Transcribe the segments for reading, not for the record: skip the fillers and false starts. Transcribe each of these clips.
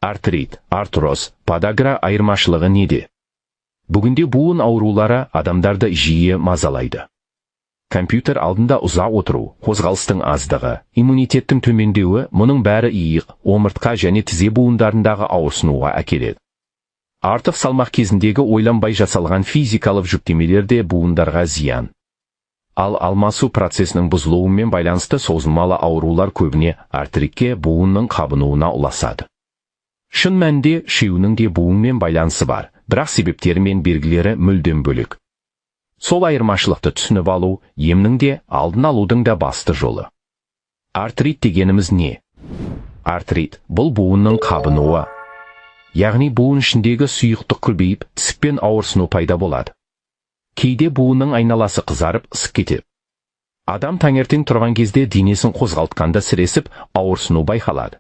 Артрит, артроз, подагра айырмашылығы неде? Бүгінде буын аурулары адамдарды жиі мазалайды. Компьютер алдында ұзақ отыру, қозғалыстың аздығы, иммунитеттің төмендеуі, мұның бәрі иық, омыртқа және тізе буындарындағы ауырсынуға әкеледі. Артық салмақ кезіндегі ойланбай жасалған физикалық жүктемелер де буындарға зиян. Ал алмасу процесінің бұзылуымен байланысты созылмалы аурулар көбіне артритке, буынның қабынуына ұласады. Шын мәнінде үшеуінің де буынмен байланысы бар, бірақ себептері мен белгілері мүлдем бөлек. Сол айырмашылықты түсініп алу, емнің де, алдын алудың да басты жолы. Артрит дегеніміз не? Артрит – бұл буынның қабынуы. Яғни буын ішіндегі сұйықтық көбейіп, тісікпен ауырсыну пайда болады. Кейде буынның айналасы қызарып, ысып кетеді. Адам таңертең тұрған кезде денесін қозғалтқанда сіресіп, ауырсыну байқалады.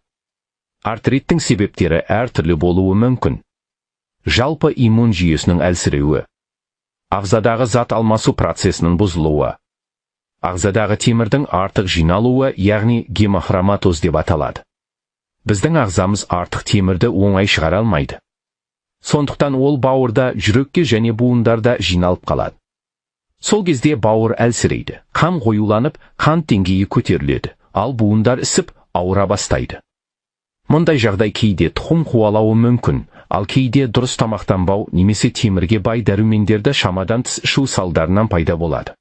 Артриттің себептері әртүрлі болуы мүмкін. Жалпы иммун жүйесінің әлсіреуі. Ағзадағы зат алмасу процесінің бұзылуы. Ағзадағы темірдің артық жиналуы, яғни гемохроматоз деп аталады. Біздің ағзамыз артық темірді оңай шығара алмайды. Сондықтан ол бауырда, жүрекке және буындарда жиналып қалады. Сол кезде бауыр әлсірейді, қан қоюланып, қан деңгейі көтеріледі, ал буындар ісіп, ауыра бастайды. Мұндай жағдай кейде тұқым қуалауы мүмкін, ал кейде дұрыс тамақтанбау немесе темірге бай дәрумендерді шамадан тыс ішу салдарынан пайда болады.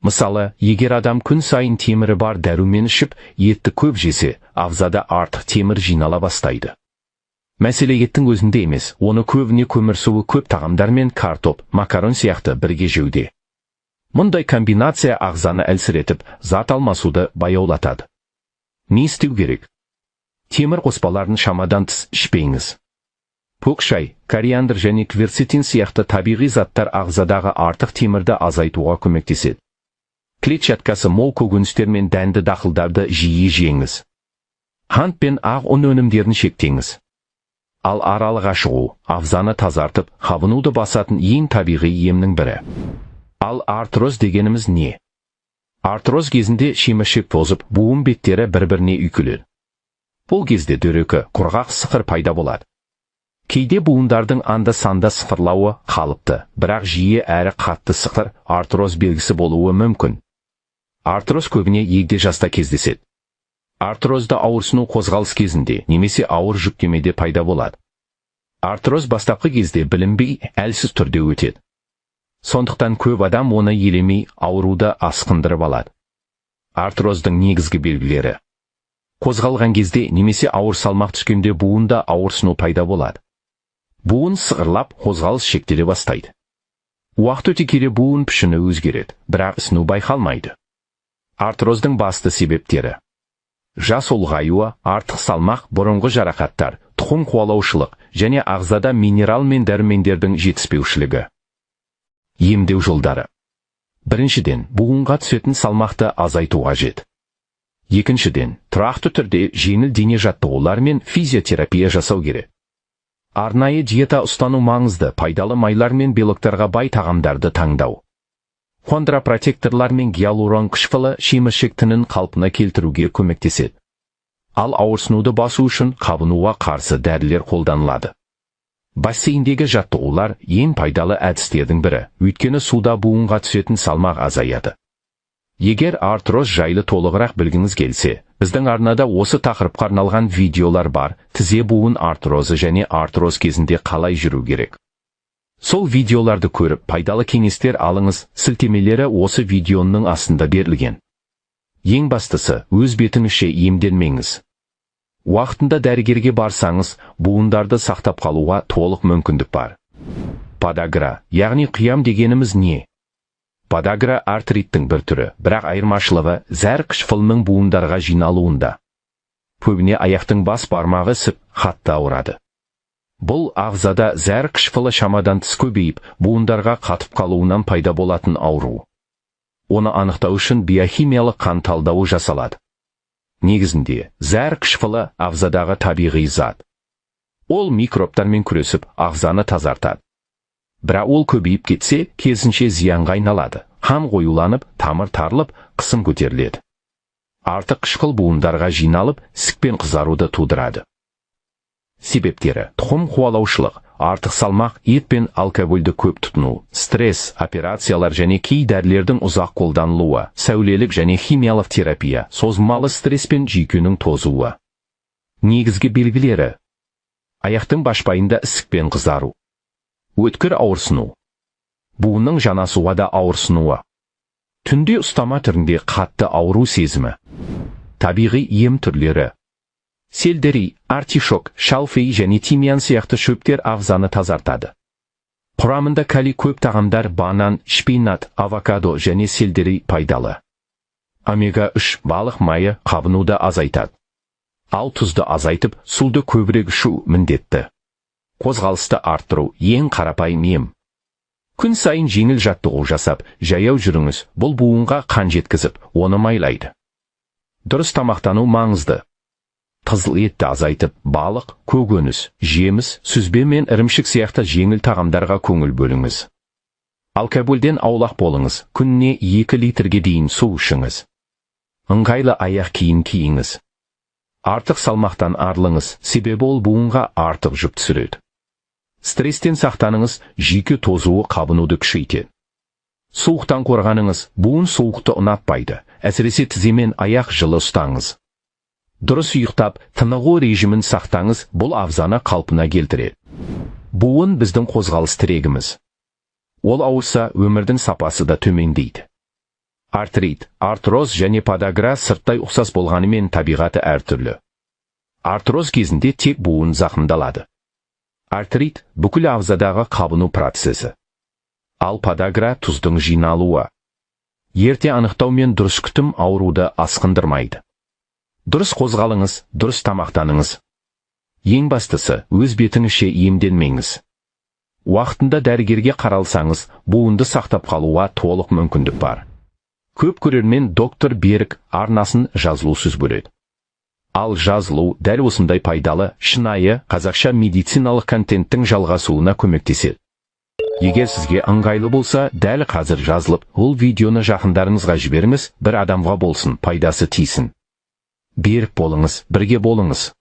Мысалы, егер адам күн сайын темірі бар дәрумен ішіп, етті көп жесе, ағзада артық темір жинала бастайды. Мәселе еттің өзінде емес, оны көбіне көмірсуы көп тағамдар мен картоп, макарон сияқты бірге жеуде. Мұндай комбинация ағзаны әлсіретіп, зат алмасуды баяулатады. Не істеу керек? Темір қоспаларын шамадан тыс ішпеңіз. Көк шай, кориандр және кверцетин сияқты табиғи заттар ағзадағы артық темірді азайтуға көмектеседі. Клетчаткасы мол көкөністер мен дәнді дақылдарды жиі жеңіз. Қант пен ақ ұн өнімдерін шектеңіз. Ал аралыға шығу, ағзаны тазартып, қабынуды басатын ең табиғи емнің бірі. Ал артроз дегеніміз не? Артроз кезінде шеміршек тозып, буын беттері бір-біріне үйкеледі. Бұл кезде дөрекі, құрғақ сықыр пайда болады. Кейде буындардың анда-санда сықырлауы қалыпты, бірақ жиі әрі қатты сықыр артроз белгісі болуы мүмкін. Артроз көбіне егде жаста кездеседі. Артрозда ауырсыну қозғалыс кезінде немесе ауыр жүктемеде пайда болады. Артроз бастапқы кезде білінбей, әлсіз түрде өтеді. Сондықтан көп адам оны елемей, ауруды асқындырып алады. Артроздың негізгі белгілері. Қозғалған кезде немесе ауыр салмақ түскенде буында ауырсыну пайда болады. Буын сығырлап, қозғалыс шектеле бастайды. Уақыт өте келе буын пішіні өзгереді, бірақ ісіну байқалмайды. Артроздың басты себептері. Жас ұлғаюы, артық салмақ, бұрынғы жарақаттар, тұқым қуалаушылық және ағзада минерал мен дәрумендердің жетіспеушілігі. Емдеу жолдары. Біріншіден, буынға түсетін салмақты азайту қажет. Екіншіден, тұрақты түрде жеңіл дене жаттығулар мен физиотерапия жасау керек. Арнайы диета ұстану маңызды, пайдалы майлар мен белоктарға бай тағамдарды таңдау. Хондропротекторлар мен гиалурон қышқылы шеміршек тінін қалпына келтіруге көмектеседі. Ал ауырсынуды басу үшін қабынуға қарсы дәрілер қолданылады. Бассейндегі жаттығулар ең пайдалы әдістердің бірі, өйткені суда буынға түсетін салмақ азаяды. Егер артроз жайлы толығырақ білгіңіз келсе, біздің арнада осы тақырыпқа арналған видеолар бар, тізе буын артрозы және артроз кезінде қалай жүру керек. Сол видеоларды көріп, пайдалы кеңестер алыңыз, сілтемелері осы видеоның астында берілген. Ең бастысы, өз бетіңізше емделмеңіз. Уақытында дәрігерге барсаңыз, буындарды сақтап қалуға толық мүмкіндік бар. Подагра, яғни қиям дегеніміз не? Подагра артриттің бір түрі, бірақ айырмашылығы зәр қышқылының буындарға жиналуында. Көбіне аяқтың бас бармағы ісіп, қатты ауырады. Бұл ағзада зәр қышқылы шамадан тыс көбейіп, буындарға қатып қалуынан пайда болатын ауру. Оны анықтау үшін биохимиялық қан талдауы жасалады. Негізінде, зәр қышқылы ағзадағы табиғи зат. Ол микробтармен күресіп, ағзаны тазартады. Бірақ ол көбейіп кетсе, керісінше зиянға айналады. Қан қоюланып, тамыр тарылып, қысым көтеріледі. Артық қышқыл буындарға жиналып, ісік пен қызаруды тудырады. себептері: тұқым қуалаушылық, артық салмақ, ет пен алкогольді көп тұтыну, стресс, операциялар және кей дәрілердің ұзақ қолданылуы, сәулелік және химиялық терапия, созылмалы стресс пен жүйкенің тозуы. Негізгі белгілері: аяқтың башпайында ісік пен қызару, өткір ауырсыну, буынның жанасуға да ауырсынуы, түнде ұстама түрінде қатты ауру сезімі. Табиғи ем түрлері: сельдерей, артишок, шалфей және тимьян сияқты шөптер ағзаны тазартады. Құрамында калий көп тағамдар банан, шпинат, авокадо және сельдерей пайдалы. Омега-3 балық майы қабынуды азайтады. Ал тұзды азайтып, суды көбірек ішу міндетті. Қозғалысты арттыру ең қарапайым ем. Күн сайын жеңіл жаттығу жасап, жаяу жүріңіз, бұл буынға қан жеткізіп, оны майлайды. Дұрыс тамақтану маңызды. Қызыл етті азайтып, балық, көкөніс, жеміс, сүзбе мен ірімшік сияқты жеңіл тағамдарға көңіл бөліңіз. Алкогольден аулақ болыңыз, күніне 2 литрге дейін су ішіңіз. Ыңғайлы аяқ киім киіңіз. Артық салмақтан арылыңыз, себебі ол буынға артық жүк түсіреді. Стресстен сақтаныңыз, жүйке тозуы қабынуды күшейтеді. Суықтан қорғаныңыз, буын суықты ұнатпайды, әсіресе тізе мен аяқ жылы ұстаңыз. Дұрыс ұйықтап, тынығу режимін сақтаңыз, бұл ағзаны қалпына келтіреді. Буын біздің қозғалыс тірегіміз. Ол ауырса, өмірдің сапасы да төмендейді. Артрит, артроз және подагра сырттай ұқсас болғанымен табиғаты әртүрлі. Артроз кезінде тек буын зақымдалады. Артрит бүкіл ағзадағы қабыну процесі. Ал подагра тұздың жиналуы. Ерте анықтау мен дұрыс күтім ауруды асқындырмайды. Дұрыс қозғалыңыз, дұрыс тамақтаныңыз. Ең бастысы, өз бетіңізше емденмеңіз. Уақытында дәрігерге қаралсаңыз, буынды сақтап қалуға толық мүмкіндік бар. Көп көрермен доктор Берік арнасын жазылусыз бөледі. Ал жазылу дәл осындай пайдалы, шынайы, қазақша медициналық контенттің жалғасуына көмектеседі. Егер сізге ыңғайлы болса, дәл қазір жазылып, ол видеоны жақындарыңызға жіберіңіз, бір адамға болсын, пайдасы тисін. Берік болыңыз, бірге болыңыз.